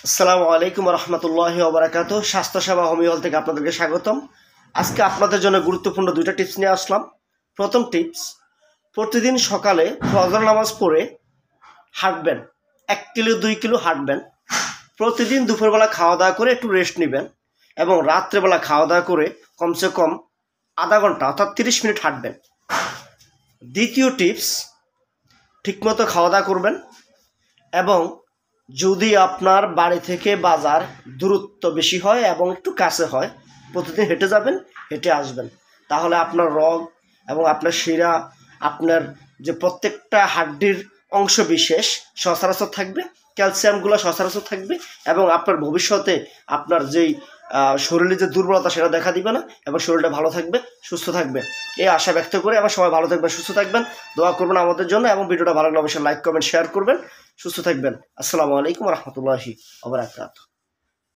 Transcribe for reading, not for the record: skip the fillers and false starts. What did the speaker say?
আসসালামু আলাইকুম রহমতুল্লাহি ওবরাকাত। স্বাস্থ্যসেবা হোমিও হল থেকে আপনাদেরকে স্বাগতম। আজকে আপনাদের জন্য গুরুত্বপূর্ণ দুইটা টিপস নিয়ে আসলাম। প্রথম টিপস, প্রতিদিন সকালে ফজর নামাজ পড়ে হাঁটবেন, 1 কিলো 2 কিলো হাঁটবেন। প্রতিদিন দুপুরবেলা খাওয়া দাওয়া করে একটু রেস্ট নেবেন এবং রাত্রেবেলা খাওয়া দাওয়া করে কমসে কম আধা ঘন্টা অর্থাৎ 30 মিনিট হাঁটবেন। দ্বিতীয় টিপস, ঠিকমতো খাওয়া দাওয়া করবেন এবং যদি আপনার বাড়ি থেকে বাজার দূরত্ব বেশি হয় এবং একটু কাছে হয়, প্রতিদিন হেঁটে যাবেন, হেঁটে আসবেন। তাহলে আপনার রগ এবং আপনার শিরা, আপনার যে প্রত্যেকটা হাড্ডির অংশ বিশেষ সচরাচর থাকবে, ক্যালসিয়ামগুলো সচরাচর থাকবে এবং আপনার ভবিষ্যতে আপনার যেই শরীরে যে দুর্বলতা সেটা দেখা দিবে না এবং শরীরটা ভালো থাকবে, সুস্থ থাকবে। এই আশা ব্যক্ত করে আমার সবাই ভালো থাকবেন, সুস্থ থাকবেন, দোয়া করবেন আমাদের জন্য এবং ভিডিওটা ভালো লাগলে অবশ্যই লাইক কমেন্ট শেয়ার করবেন। সুস্থ থাকবেন। আসসালামু আলাইকুম রহমতুল্লাহি ওয়া বারাকাতুহু।